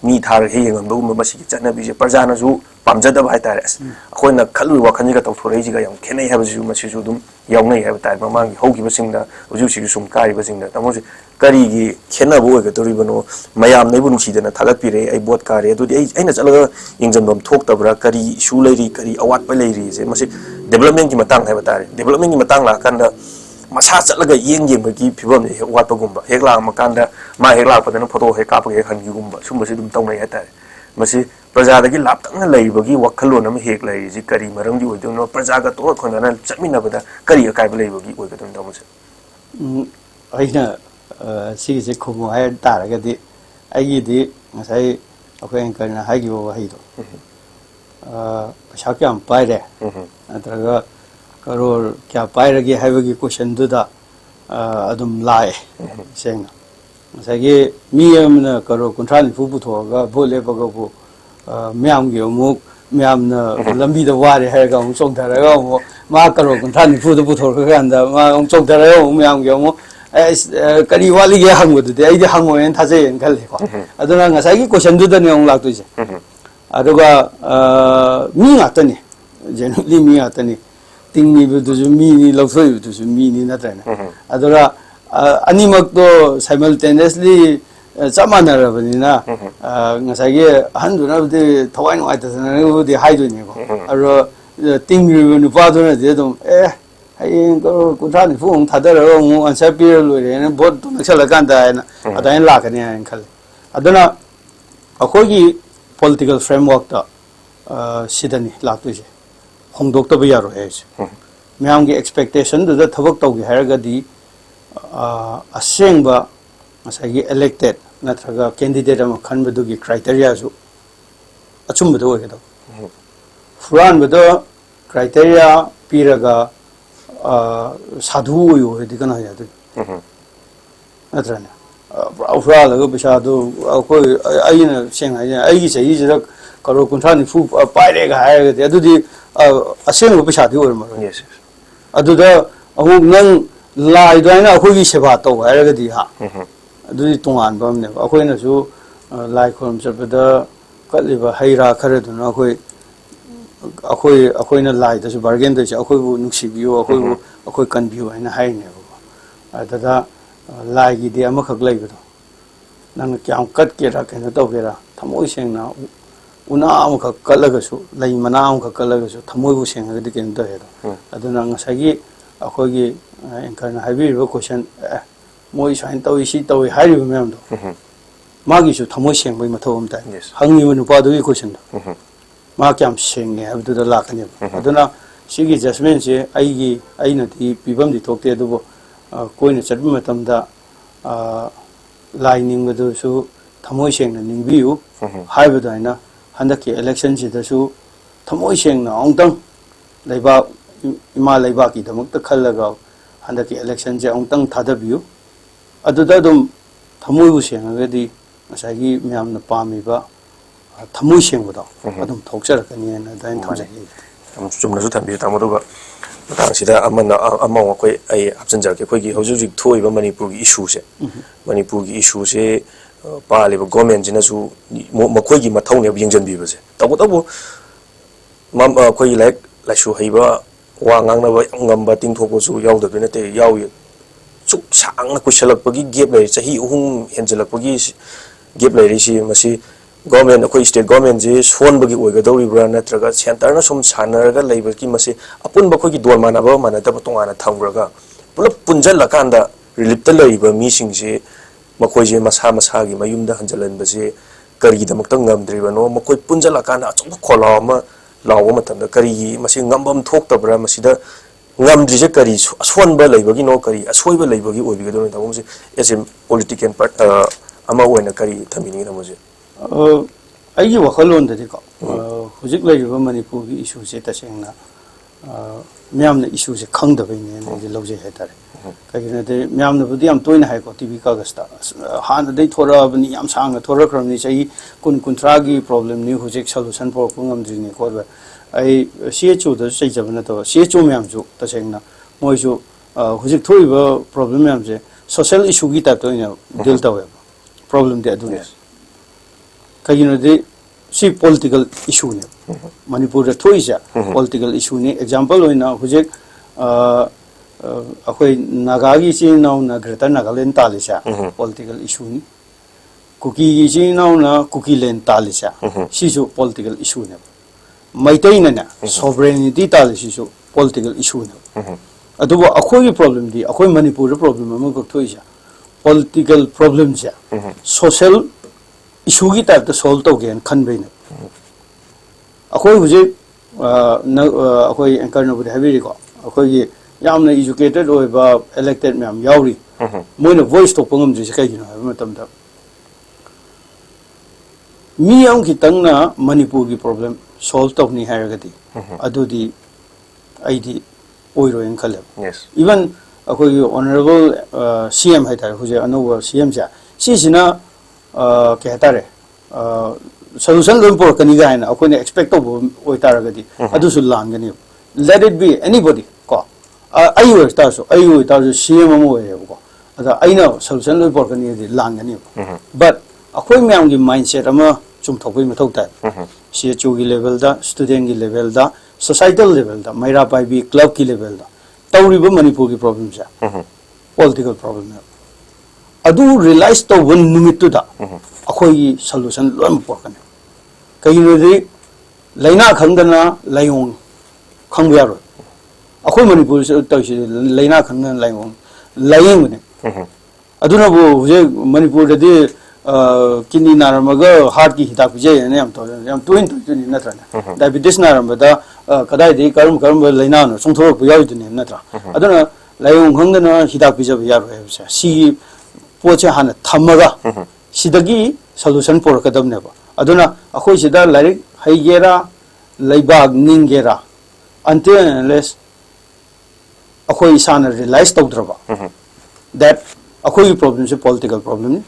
mi thar he yengam bu masigi chana bi je parjana su pamjada bai tare khoina khalu wakhani ga tawthorei ji ga yam khenai ha ju masi ju dum yawnai ha tare mamang hogi basingda uju si sum kai basingda tamosi kari gi khenabu ga doribano mayam nei bu nusidana thagat pire ai bot kare adu aina chalaga yengjanbam thok tabra kari su leiri kari awat pa leiri je masi development ki matang ha tare development ki matang la kanda masa chatlaga yeng bagi phibam he wat pagumba hekla makanda ma hekla padana photo he kap he khan gi gumba sumbasi dum tawnai hatare masi prajadagi laptang leibagi wakhalon am hek lai ji kari marang ji oidno prajaga to khonana chatmina bada kari akai leibagi oigadum tamuse aina si je khomo hai taraga di agi di ngasai akai kana hagi wa hi do shakyam paire atraga karor kya pairagi haibagi question du da adum lai senga sagi mi amna karo contral fu bu tho ga bole ba ga bu myam gi mu ꯃꯌꯥꯝꯅ ꯂꯝꯕꯤꯗ ꯋꯥꯔꯦ ꯍꯥꯏꯔꯒ ꯑꯃꯨꯛ ꯆꯣꯡꯊꯔꯒ ꯑꯃꯨꯛ ꯃꯥ ꯀꯔꯣꯔ 30 ꯅꯤꯐꯨꯗ ꯄꯨꯊꯣꯔꯛꯀꯥꯟꯗ ꯃꯥ ꯑꯃꯨꯛ ꯆꯣꯡꯊꯔꯒ ꯑꯃꯨꯛ ꯃꯌꯥꯝꯒꯤ ꯑꯃꯨꯛ ꯀꯔꯤ ꯋꯥꯠꯂꯤꯒꯦ ꯍꯪꯕꯗꯨꯗꯤ ꯑꯩꯗꯤ ꯍꯪꯉꯣꯏꯅ ꯊꯥꯖꯩꯌꯦꯅ ꯈꯜꯂꯦꯀꯣ ꯑꯗꯨꯅ ꯉꯁꯥꯏꯒꯤ ꯀꯣꯏꯁꯟꯗꯨꯗꯅꯦ ꯑꯃꯨꯛ ꯂꯥꯛꯇꯣꯏꯁꯦ ꯑꯗꯨꯒ ꯃꯤ ꯉꯥꯛꯇꯅꯤ ꯖꯦꯅꯔꯦꯜꯂꯤ ꯃꯤ ꯉꯥꯛꯇꯅꯤ ꯇꯤꯡꯉꯤꯕꯗꯨꯁꯨ ꯃꯤꯅꯤ ꯂꯧꯊꯣꯛꯏꯕꯗꯨꯁꯨ ꯃꯤꯅꯤ ꯅꯠꯇ꯭ꯔꯅꯦ ꯑꯗꯨꯒ ꯑꯅꯤꯃꯛꯇꯣ ꯁꯥꯏꯃꯜꯇꯦꯅꯤꯌꯁꯂꯤ ꯆꯞ ꯃꯥꯟꯅꯔꯕꯅꯤꯅ ꯉꯁꯥꯏꯒꯤ ꯑꯍꯟꯗꯨꯅꯕꯨꯗꯤ ꯊꯋꯥꯏ ꯅꯨꯡꯉꯥꯏꯇꯗꯅꯕꯨꯗꯤ ꯍꯥꯏꯗꯣꯏꯅꯦꯀꯣ ꯑꯗꯣ ꯇꯤꯡꯉꯤꯕ ꯅꯨꯄꯥꯗꯨꯅꯗꯤ ꯑꯗꯨꯝ ꯍꯌꯦꯡ 30 ꯅꯤꯐꯨ ꯑꯃꯨꯛ ꯊꯥꯗꯔꯒ ꯑꯃꯨꯛ ꯑꯟꯁꯔ ꯄꯤꯔ ꯂꯣꯏꯔꯦꯅ ꯚꯣꯠꯇꯨ ꯅꯛꯁꯜꯂꯀꯥꯟꯗ ꯍꯥꯏꯅ ꯑꯗꯨꯃꯥꯏꯅ ꯂꯥꯛꯀꯅꯤ ꯍꯥꯏꯅ ꯈꯜꯂꯤ ꯑꯗꯨꯅ ꯑꯩꯈꯣꯏꯒꯤ ꯄꯣꯂꯤꯇꯤꯀꯦꯜ ꯐ꯭ꯔꯦꯝꯋꯥꯔꯛꯇ ꯁꯤꯗꯅꯤ ꯂꯥꯛꯇꯣꯏꯁꯦ ꯍꯣꯡꯗꯣꯛꯇꯕ ꯌꯥꯔꯣꯏ ꯍꯥꯏꯁꯦ ꯃꯌꯥꯝꯒꯤ ꯑꯦꯛꯁꯄꯦꯛꯇꯦꯁꯟꯗꯨꯗ ꯊꯕꯛ ꯇꯧꯒꯦ ꯍꯥꯏꯔꯒꯗꯤ ꯑꯁꯦꯡꯕ ꯉꯁꯥꯏꯒꯤ elected ꯅꯠꯇ꯭ꯔꯒ candidate ꯑꯃ ꯈꯟꯕꯗꯨꯒꯤ criteria-ꯁꯨ ꯑꯆꯨꯝꯕꯗ ꯑꯣꯏꯒꯗꯕ ꯍꯨꯔꯥꯟꯕꯗ criteria ꯄꯤꯔꯒ ꯁꯥꯙꯨ ꯑꯣꯏꯌꯨ ꯍꯥꯏꯗꯤ ꯀꯅꯥ ꯌꯥꯗꯣꯏꯅꯣ ꯅꯠꯇ꯭ꯔꯅꯦ ꯄꯨꯔꯥ ꯍꯨꯔꯥꯜꯂꯒ ꯄꯩꯁꯥꯗꯨ ꯑꯩꯈꯣꯏ ꯑꯩꯅ ꯁꯦꯡꯅ ꯍꯥꯏꯖꯦ ꯑꯩꯒꯤ ꯆꯍꯤꯁꯤꯗ ꯀꯔꯣꯔ 30 ꯅꯤꯐꯨ ꯄꯥꯏꯔꯦꯒ ꯍꯥꯏꯔꯒꯗꯤ ꯑꯗꯨꯗꯤ ꯑꯁꯦꯡꯕ ꯄꯩꯁꯥꯗꯤ ꯑꯣꯏꯔꯝꯃꯔꯣꯏ ꯑꯗꯨꯗ ꯑꯃꯨꯛ ꯅꯪ ꯂꯥꯏꯗꯨꯃꯥꯏꯅ ꯑꯩꯈꯣꯏꯒꯤ ꯁꯦꯕꯥ ꯇꯧ ꯍꯥꯏꯔꯒꯗꯤ ꯑꯗꯨꯗꯤ ꯇꯣꯉꯥꯟꯕ ꯑꯃꯅꯦꯕ ꯑꯩꯈꯣꯏꯅꯁꯨ ꯂꯥꯏ ꯈꯨꯔꯨꯝ ꯆꯠꯄꯗ ꯀꯠꯂꯤꯕ ꯍꯩ ꯔꯥ ꯈꯔꯗꯨꯅ ꯑꯩꯈꯣꯏꯅ ꯂꯥꯏꯗꯁꯨ ꯕꯥꯔꯒꯦꯟ ꯇꯧꯔꯤꯁꯦ ꯑꯩꯈꯣꯏꯕꯨ ꯅꯨꯡꯁꯤꯕꯤꯌꯨ ꯑꯩꯈꯣꯏ ꯀꯟꯕꯤꯌꯨ ꯍꯥꯏꯅ ꯍꯥꯏꯔꯤꯅꯦꯕꯀꯣ ꯑꯗꯨꯗ ꯂꯥꯏꯒꯤꯗꯤ ꯑꯃꯈꯛ ꯂꯩꯕꯗꯣ ꯅꯪꯅ ꯀꯌꯥꯝ ꯀꯠꯀꯦꯔꯥ ꯀꯩꯅꯣ ꯇꯧꯒꯦꯔꯥ ꯊꯃꯣꯏ ꯁꯦꯡꯅ ꯎꯅꯥ ꯑꯃꯈꯛ ꯀꯠꯂꯒꯁꯨ ꯂꯩ ꯃꯅꯥ ꯑꯃꯈꯛ ꯀꯠꯂꯒꯁꯨ ꯊꯃꯣꯏꯕꯨ ꯁꯦꯡꯉꯒꯗꯤ ꯀꯩꯅꯣ ꯇꯧꯋꯦꯗꯣ ꯑꯗꯨꯅ ꯉꯁꯥꯏꯒꯤ ꯑꯩꯈꯣꯏꯒꯤ ꯑꯦꯡꯀꯔꯅ ꯍꯥꯏꯕꯤꯔꯤꯕ ꯀꯣꯏꯁꯟ ꯃꯣꯏ ꯁꯨꯃꯥꯏꯅ ꯇꯧꯏ ꯁꯤ ꯇꯧꯏ ꯍꯥꯏꯔꯤꯕ ꯃꯌꯥꯝꯗꯣ ꯃꯥꯒꯤꯁꯨ ꯊꯃꯣꯏ ꯁꯦꯡꯕꯒꯤ ꯃꯊꯧ ꯑꯃ ꯇꯥꯏ ꯍꯪꯉꯤꯕ ꯅꯨꯄꯥꯗꯨꯒꯤ ꯀꯣꯏꯁꯟꯗꯣ ꯃꯥ ꯀꯌꯥꯝ ꯁꯦꯡꯉꯦ ꯍꯥꯏꯕꯗꯨꯗ ꯂꯥꯛꯀꯅꯦꯕ ꯑꯗꯨꯅ ꯁꯤꯒꯤ ꯖꯁꯃꯦꯟꯁꯦ ꯑꯩꯅꯗꯤ ꯄꯤꯐꯝꯗꯤ ꯊꯣꯛꯇꯦ ꯑꯗꯨꯕꯨ ꯀꯣꯏꯅ ꯆꯠꯄ ꯃꯇꯝꯗ ꯂꯥꯏ ꯅꯤꯡꯕꯗꯨꯁꯨ ꯊꯃꯣꯏ ꯁꯦꯡꯅ ꯅꯤꯡꯕꯤꯌꯨ ꯍꯥꯏꯕꯗꯨꯃꯥꯏꯅ ꯍꯟꯗꯛꯀꯤ ꯏꯂꯦꯛꯁꯟꯁꯤꯗꯁꯨ ꯊꯃꯣꯏ ꯁꯦꯡꯅ ꯑꯃꯨꯛꯇꯪ ꯂꯩꯕꯥꯛ ꯏꯃꯥ ꯂꯩꯕꯥꯛꯀꯤꯗꯃꯛꯇ ꯈꯜꯂꯒ ꯍꯟꯗꯛꯀꯤꯏꯂꯦꯛꯁꯟꯁꯦ ꯑꯃꯨꯛꯇꯪ ꯊꯥꯗꯕꯤꯌꯨ ꯑꯗꯨꯗ ꯑꯗꯨꯝ ꯊꯃꯣꯏꯕꯨ ꯁꯦꯡꯉꯒꯗꯤ ꯉꯁꯥꯏꯒꯤ ꯃꯌꯥꯝꯅ ꯄꯥꯝꯃꯤꯕ ꯊꯃꯣꯏ ꯁꯦꯡꯕꯗꯣ ꯑꯗꯨꯝ ꯊꯣꯛꯆꯔꯛꯀꯅꯤꯅ ꯑꯗꯨꯃꯥꯏꯅ ꯊꯝꯖꯒꯦ ꯆꯨꯝꯅꯁꯨ ꯊꯝꯕꯤꯌꯨ ꯇꯥꯃꯣ ꯑꯗꯨꯒ ꯃꯇꯥꯡꯁꯤꯗ ꯑꯩꯈꯣꯏ ꯑꯩ ꯍꯥꯞꯆꯤꯟꯖꯔꯛꯀꯦ ꯑꯩꯈꯣꯏꯒꯤ ꯍꯧꯖꯤꯛ ꯍꯧꯖꯤꯛ ꯊꯣꯛꯏꯕ ꯃꯅꯤꯄꯨꯔꯒꯤ ꯏꯁꯨꯁꯦ ꯃꯅꯤꯄꯨꯔꯒꯤ ꯏꯁꯨꯁꯦ ꯄꯥꯜꯂꯤꯕ ꯒꯣꯔꯃꯦꯟꯁꯤꯅꯁꯨ ꯃꯈꯣꯏꯒꯤ ꯃꯊꯧꯅꯦꯕ ꯌꯦꯡꯁꯤꯟꯕꯤꯕꯁꯦ ꯇꯧꯕꯇꯕꯨ ꯑꯩꯈꯣꯏꯒꯤ ꯂꯥꯏꯔꯤꯛ ꯂꯥꯏꯁꯨ ꯍꯩꯕ ꯋꯥ ꯉꯥꯡꯅꯕ ꯌꯥꯝ ꯉꯝꯕ ꯇꯤꯡꯊꯣꯛꯄꯁꯨ ꯌꯥꯎꯗꯕꯗꯤ ꯅꯠꯇꯦ ꯌꯥꯎꯏ ꯁꯨꯛ ꯁꯥꯡꯅ ꯀꯨꯏꯁꯜꯂꯛꯄꯒꯤ ꯒꯦꯞ ꯂꯩꯔꯤ ꯆꯍꯤ 3 ꯍꯦꯟꯖꯜꯂꯛꯄꯒꯤ ꯒꯦꯞ ꯂꯩꯔꯤꯁꯤ ꯃꯁꯤ ꯒꯣꯔꯃꯦꯟ ꯑꯩꯈꯣꯏ ꯁ꯭ꯇꯦꯠ ꯒꯣꯔꯃꯦꯟꯁꯤ ꯁꯣꯟꯕꯒꯤ ꯑꯣꯏꯒꯗꯧꯔꯤꯕ꯭ꯔꯥ ꯅꯠꯇ꯭ꯔꯒ ꯁꯦꯟꯇꯔꯅ ꯁꯨꯝ ꯁꯥꯟꯅꯔꯒ ꯂꯩꯕꯒꯤ ꯃꯁꯤ ꯑꯄꯨꯟꯕ ꯑꯩꯈꯣꯏꯒꯤ ꯗꯣꯜ ꯃꯥꯟꯅꯕ ꯃꯥꯟꯅꯗꯕ ꯇꯣꯉꯥꯟꯅ ꯊꯝꯈ꯭ꯔꯒ ꯄꯨꯂꯞ ꯄꯨꯟꯁꯤꯜꯂꯀꯥꯟꯗ ꯔꯤꯂꯤꯞꯇ ꯂꯩꯔꯤꯕ ꯃꯤꯁꯤꯡꯁꯤ ꯃꯈꯣꯏꯁꯦ ꯃꯁꯥ ꯃꯁꯥꯒꯤ ꯃꯌꯨꯝꯗ ꯍꯟꯖꯤꯜꯍꯟꯕꯁꯦ ꯀꯔꯤꯒꯤꯗꯃꯛꯇ ꯉꯝꯗ꯭ꯔꯤꯕꯅꯣ ꯃꯈꯣꯏ ꯄꯨꯟꯁꯤꯜꯂꯀꯥꯟꯗ ꯑꯆꯧꯕ ꯈꯣꯜꯂꯥꯎ ꯑꯃ ꯂꯥꯎꯕ ꯃꯇꯝꯗ ꯀꯔꯤꯒꯤ ꯃꯁꯤ ꯉꯝꯕꯝ ꯊꯣꯛꯇꯕ꯭ꯔꯥ ꯃꯁꯤꯗ ꯉꯝꯗ꯭ꯔꯤꯁꯦ ꯀꯔꯤ ꯑꯁꯣꯟꯕ ꯂꯩꯕꯒꯤꯅꯣ ꯀꯔꯤ ꯑꯁꯣꯏꯕ ꯂꯩꯕꯒꯤ ꯑꯣꯏꯕꯤꯒꯗꯧꯅꯣ ꯇꯥꯃꯣꯁꯦ ꯑꯦꯁ ꯑꯦ ꯄꯣꯂꯤꯇꯤꯀꯦꯜ ꯑꯃ ꯑꯣꯏꯅ ꯀꯔꯤ ꯊꯝꯕꯤꯅꯤꯡꯉꯤ ꯇꯥꯃꯣꯁꯦ ꯑꯩꯒꯤ ꯋꯥꯈꯜꯂꯣꯟꯗꯗꯤꯀꯣ ꯍꯧꯖꯤꯛ ꯂꯩꯔꯤꯕ ꯃꯅꯤꯄꯨꯔꯒꯤ ꯏꯁꯨꯁꯦ ꯇꯁꯦꯡꯅ ꯃꯌꯥꯝꯅ ꯏꯁꯨꯁꯦ ꯈꯪꯗꯕꯩꯅꯦꯅ ꯑꯩꯗꯤ ꯂꯧꯖꯩ ꯍꯥꯏꯇꯥꯔꯦ ꯀꯩꯒꯤꯅꯣꯗꯤ ꯃꯌꯥꯝꯅꯕꯨꯗꯤ ꯌꯥꯝ ꯇꯣꯏꯅ ꯍꯥꯏꯀꯣ ꯇꯤꯚꯤ ꯀꯥꯒꯖꯇ ꯍꯥꯟꯅꯗꯩ ꯊꯣꯔꯛꯑꯕꯅꯤ ꯌꯥꯝ ꯁꯥꯡꯅ ꯊꯣꯔꯛꯈ꯭ꯔꯕꯅꯤ ꯆꯍꯤ 20-30ꯒꯤ ꯄ꯭ꯔꯣꯕ꯭ꯂꯦꯝꯅꯤ ꯍꯧꯖꯤꯛ ꯁꯣꯂꯨꯁꯟ ꯄꯨꯔꯛꯄ ꯉꯝꯗ꯭ꯔꯤꯅꯤ ꯈꯣꯠꯄ ꯑꯩ CHOꯗꯁꯨ ꯆꯩꯖꯕ ꯅꯠꯇꯕ CHO ꯃꯌꯥꯝꯁꯨ ꯇꯁꯦꯡꯅ ꯃꯣꯏꯁꯨ ꯍꯧꯖꯤꯛ ꯊꯣꯛꯏꯕ ꯄ꯭ꯔꯣꯕ꯭ꯂꯦꯝ ꯃꯌꯥꯝꯁꯦ ꯁꯣꯁꯤꯌꯦꯜ ꯏꯁꯨꯒꯤ ꯇꯥꯏꯞꯇ ꯑꯣꯏꯅ ꯗꯤꯜ ꯇꯧꯋꯦꯕ ꯄ꯭ꯔꯣꯕ꯭ꯂꯦꯝꯗꯤ ꯑꯗꯨꯅꯦ ꯀꯩꯒꯤꯅꯣꯗꯤ ꯁꯤ ꯄꯣꯂꯤꯇꯤꯀꯦꯜ ꯏꯁꯨꯅꯦꯕ ꯃꯅꯤꯄꯨꯔꯗ ꯊꯣꯛꯏꯁꯦ ꯄꯣꯂꯤꯇꯤꯀꯦꯜ ꯏꯁꯨꯅꯤ ꯑꯦꯛꯖꯥꯝꯄꯜ ꯑꯣꯏꯅ ꯍꯧꯖꯤꯛ ꯑꯩꯈꯣꯏ ꯅꯥꯒꯥꯒꯤ ꯏꯆꯤꯜ ꯏꯅꯥꯎꯅ ꯒ꯭ꯔꯦꯇꯔ ꯅꯥꯒꯥꯂꯦꯟ ꯇꯥꯜꯂꯤꯁꯦ ꯄꯣꯂꯤꯇꯤꯀꯦꯜ ꯏꯁꯨꯅꯤ ꯀꯨꯀꯤꯒꯤ ꯏꯆꯤꯜ ꯏꯅꯥꯎꯅ ꯀꯨꯀꯤꯂꯦꯟ ꯇꯥꯜꯂꯤꯁꯦ ꯁꯤꯁꯨ ꯄꯣꯂꯤꯇꯤꯀꯦल ꯏꯁꯨꯅꯦꯕ ꯃꯩꯇꯩꯅꯅꯦ ꯁꯣꯚꯔꯦꯅꯤꯇꯤ ꯇꯥꯜꯂꯤꯁꯤꯁꯨ ꯄꯣꯂꯤꯇꯤꯀꯦꯜ ꯏꯁꯨꯅꯦꯕ ꯑꯗꯨꯕꯨ ꯑꯩꯈꯣꯏꯒꯤ ꯄ꯭ꯔꯣꯕ꯭ꯂꯦꯝꯗꯤ ꯑꯩꯈꯣꯏ ꯃꯅꯤꯄꯨꯔꯗ ꯄ꯭ꯔꯣꯕ꯭ꯂꯦꯝ ꯑꯃꯈꯛ ꯊꯣꯛꯏꯁꯦ ꯄꯣꯂꯤꯇꯤꯀꯦꯜ ꯄ꯭ꯔꯣꯕ꯭ꯂꯦꯝꯁꯦ ꯁꯣꯁꯤꯌꯦꯜ ꯏꯁꯨꯒꯤ ꯇꯥꯏꯞꯇ ꯁꯣꯜቭ ꯇꯧꯒꯦꯅ ꯈꯟꯕꯩꯅꯦ ꯑꯩꯈꯣꯏ ꯍꯧꯖꯤꯛ ꯑꯩꯈꯣꯏ ꯑꯦꯡꯀꯔꯅꯕꯨꯗꯤ ꯍꯥꯏꯕꯤꯔꯤꯀꯣ ꯑꯩꯈꯣꯏꯒꯤ ꯌꯥꯝꯅ ꯏꯖꯨꯀꯦꯇꯦꯗ ꯑꯣꯏꯕ elected ꯃꯌꯥꯝ ꯌꯥꯎꯔꯤ ꯃꯣꯏꯅ ꯚꯣꯏꯁ ꯊꯣꯛꯄ ꯉꯝꯗ꯭ꯔꯤꯁꯦ ꯀꯩꯒꯤꯅꯣ ꯍꯥꯏꯕ ꯃꯇꯝꯗ ꯃꯤ ꯑꯃꯈꯤꯇꯪꯅ ꯃꯅꯤꯄꯨꯔꯒꯤ ꯄ꯭ꯔꯣꯕ꯭ꯂꯦꯝ ꯁꯣꯜቭ ꯇꯧꯅꯤ ꯍꯥꯏꯔꯒꯗꯤ ꯑꯗꯨꯗꯤ ꯑꯩꯗꯤ ꯑꯣꯏꯔꯣꯏꯅ ꯈꯜꯂꯦꯕ ꯏꯚꯟ ꯑꯩꯈꯣꯏꯒꯤ ꯑꯣꯅꯔꯦꯕꯜ CM ꯍꯥꯏꯇꯥꯔꯦ ꯍꯧꯖꯤꯛ ꯑꯅꯧꯕ CMꯁꯦ ꯁꯤꯁꯤꯅ ꯀꯩ ꯍꯥꯏꯇꯥꯔꯦ solution lom por kani ga na akoi expect to oi tar ga di adu su lang gani let it be anybody ko ai oi tar so cm mo oi ko ada ai na solution lom por kani di lang gani but akoi myam gi mindset ama chum thok ma thok ta chu gi level da student gi level da societal level da maira pai bi club ki level da tawri ba manipur gi problem ja political problem adu realize to one numit to da akoi solution lom por kani kai no di laina khangdana layong khangya ro akoi manipur ta shi laina khangna layong layeng ne aduna bo je manipur de kidney naramaga heart ki hidak je ne am twin na tra diabetes naramada kadai de karum laina no songthor bu yaw ne na tra aduna layong khangdana hidak bi je ya ro he si poche han thamaga sidagi solution por kadam ne ba aduna akhoi sida larik haigera laibag ningera until unless akhoi sana realize tawdraba that akhoi problem is a political problem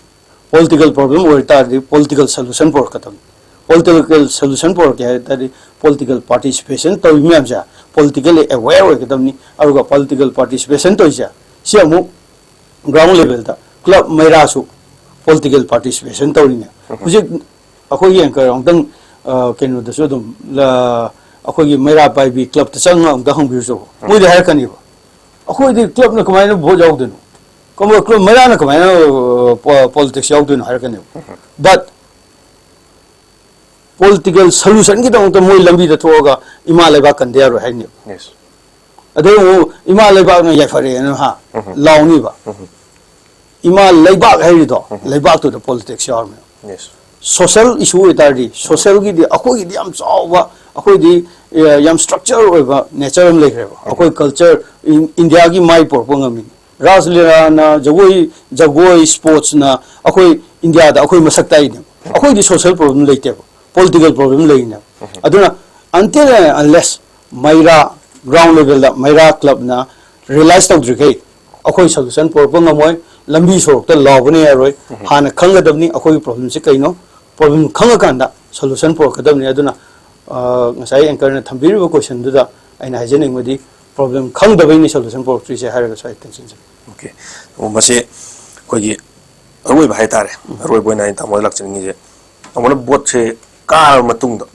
or the political solution por kadam political solution por kya that political participation to me amja politically aware kadam ni aruga political participation to ja siamu ground level da club maira su political participation to ni hujik akoi yang ka ong kenu da so dum la akoi maira pai bi club ta sang ong da hong bi so moi de har kani ba akoi de club na kamai na bo jaw de no como club maira na kamai na politics jaw de no har kani but political solution ki dong ta moi lambi da thoga imalai ba kan dia ro hai ni yes ado imalai ba na ya fare na ha launi ba ima laibak hai do laibak to the politics yar me yes social issue itari social gi di akoi di am chawa akoi di yam structure over nature like re akoi culture in india gi mai por pongami raslira na jagoi sports na akoi india da akoi masak tai ni akoi di social problem leite political problem leina aduna until unless maira ground level da maira club na realize to dri akoi solution por pongamoi lambi sorok ta lawbane yaroi hana khangadabni akoi problem se kaino problem khangakanda solution por kadabni aduna ngasai anchor na thambiri question du da aina hajening modi problem khangdabai solution por tri se haraga sai tension okay o mase kogi aroi bai tare aroi boina ta mo lakchini je amona bot se kar matung da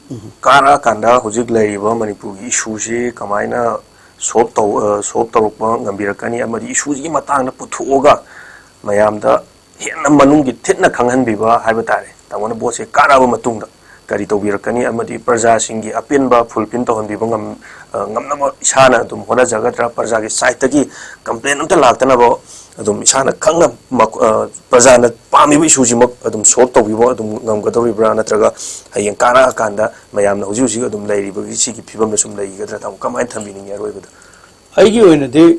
kara kanda hojik laiba manipur issue se kamaina solve tawrokpa ngambirakani amadi issue gi matang na puthuoga mayamda henna manungi thitna khanghanbiba haiba tare tamona bose karaba matungda kari tawbirakani amadi praja singi apinba fulpin tawhanbiba ngamnama isana dum hona jagatra praja gi site gi complaint amta laktana bo adum isana khangna praja na pami bi issue ji mak adum solve tawbibo adum ngamgadori bra natraga hayeng kara kanda mayamna huji huji adum lairiba gi sigi phibam na sum laigadra tam kamai thambini yaroibada aigi oina de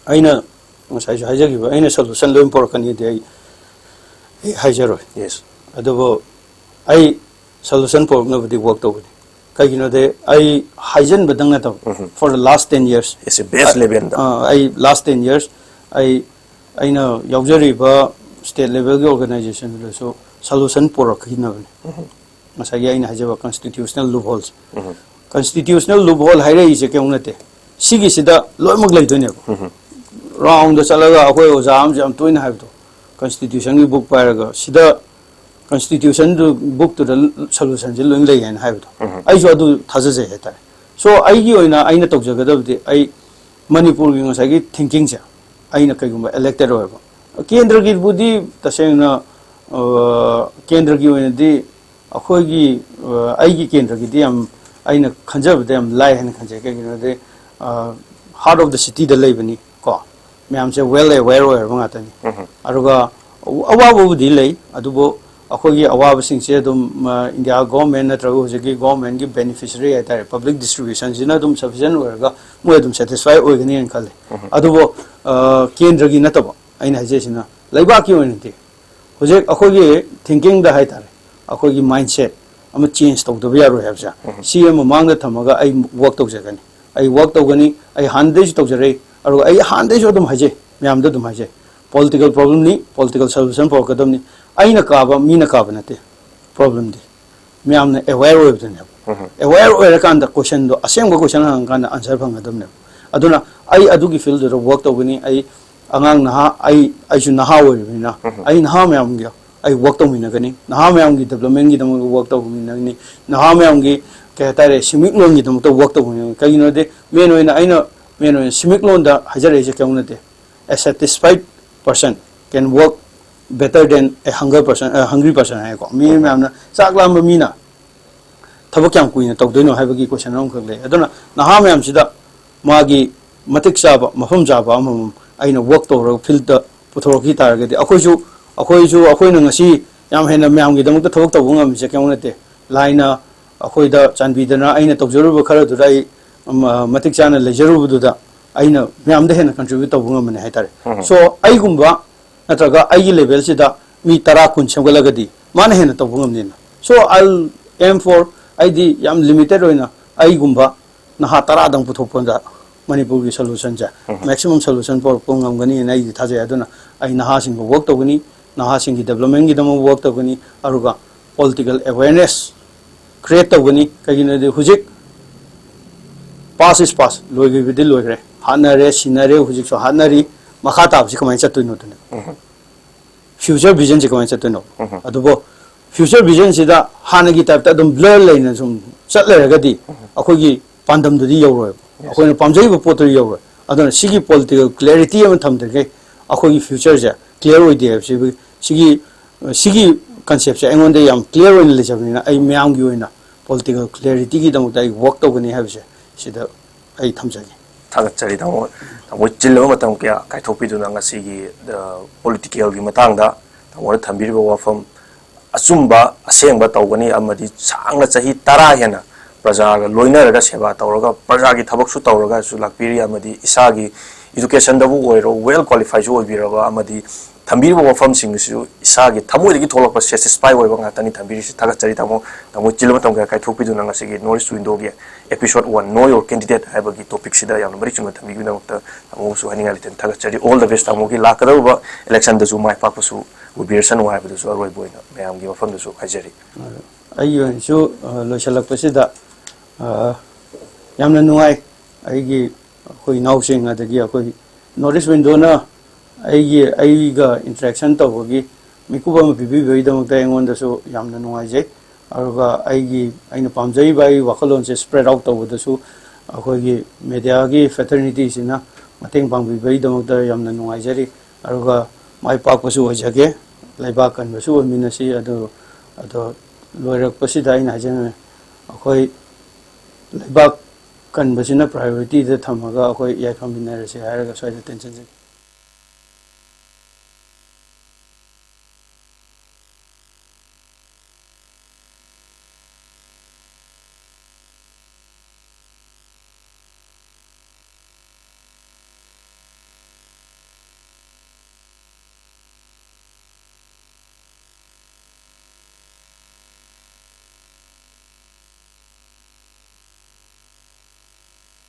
aina masai haja gi aina solution lo important ni de ai haja yes adobo ai solution por no di work to kai gino de ai haijan badang na to for the last 10 years it's a base level ai last 10 years ai aina yaujari ba state level gi organization lo so solution por khina masai gi aina haja ba constitutional loopholes constitutional loophole haire ise ke unate sigi sida loimak laidone round the salaga akoi ozam jam toina habdo constitution gi book paraga sida constitution book to the solution je loin lei han habdo ai jo adu thaja je heta so ai gi oina aina tokjaga dabdi ai manipur gi ngasa gi thinking ja aina kai gum elected hoba kendra gi budi tasengna kendra gi oina di akoi gi ai gi kendra gi diam aina khanjab dem lai han khanje ke gi de heart of the city the labani ko ma'am से well aware होयर मंगातनी अरुगा अवाबो दिलै अदुबो अखोगी अवाब सिंग से दुम India government नत्रगो जगी government की beneficiary है तारे public distribution जिना दुम sufficient होरगा मोय दुम सैटिस्फाई होगनी एन खले अदुबो केंद्र की नतबो आइना हजेसिना लैबा की ओनति होजे अखोगी थिंकिंग दा है तारे अखोगी माइंडसेट अम चेंज तौदबो यारो हैबजा सीएम मांग दा थमगा आई वर्क तौजगनी आई वर्क तौगनी आई हानदेज तौजरे और आई हानदेज ओदम हजे मैम दा दुम हजे political problem ni political solution for kadam ni aina kaaba mina kaaba nate problem di myam na aware of the aware of the question do asem go question hang kan answer phang adum ne aduna ai adu gi field do work to bini ai angang na ai ju na ha we na ai na ha myam gi ai work to mina gani na ha myam gi development gi dam work to mina ni na ha myam gi ke ta re simik lon gi dam to work to mina kai no de men no ai no men no simik lon da hajare je kaung na de a satisfied person can work better than a hungry person hai ko mi myam na saklam mi na thabo kyam kuina tawdoi no haibagi question ram khakle aduna naha myam sida magi matik saba mafam jaba amam aina work to ro field da puthoroki taragadi akoi na ngasi yam hena myam gi damuk thawak taw ngam je kyam nate laina akoi da chanbi dana aina tawjaru ba khara du dai matik chana lejaru bu da aina myam da hena contribute taw ngam ne haitare so ai gumba nataga ai level sida mi tara kun chamgalagadi mana hena taw ngam ne so I'll aim for ID yam limited oina ai gumba na ha tara dang puthoponda manipur gi solution ja maximum solution for pongam gani na ai thaje aduna ai na ha sing work to gani na ha sing gi development gi dam work to gani aruga political awareness create to gani kagina de hujik pass is pass loi gi bidil loi gre hanare sinare hujik so hanari makha ta bi kamai chattu no tune future vision ji kamai chattu no adubo future vision sida hanagi type ta dum blur leina sum chatlagadi akogi pandam dudi yawro akoina pamjai bu potri yawro adana sigi political clarity am thamde ge akogi future ja clear oide sigi concept ja engonde yam clear oine le jabina ai myam gi oina political clarity gi damu dai work to gani have sida ai thamjagi thagachari damo chillo matam kya kai thopi du nanga sigi political gi matang da tamo thambir ba wafam asumba asengba tawgani amadi sangla chahi tara hena praja ga loina raga seba tawraga praja gi thabak su tawraga su lakpiri amadi isagi education da bu oiro well qualified jo obiraba amadi thambir ba wafam sing su isagi thamoi gi tholak pa satisfy oiba nga tani thambir si thaga chari tamo chilma tam ga kai thopi du nanga sigi north window ge episode 1 know your candidate haiba gi topic sida yam mari chuma thambi gi na ta tamo su haninga liten thaga chari all the best tamo gi lakadaba election da su mai pa su ubirsan wa haiba su aroi boina mayam gi wafam da su hajari ayo so lo shalak pasida yamna nuai aigi koi nau sing adagi koi notice window na aigi ga interaction to hogi mikuba ma bibi bei dam ta engon da so yamna nuai je aruga aina pamjai bai wakalon se spread out to da su akoi gi media gi fraternity sina mateng pang bei dam ta yamna nuai jari aruga mai pak pasu hojage laiba kan basu minasi ado loirak pasida aina jana akoi laiba kan basina priority da thamaga akoi yai famina rese haraga soida tension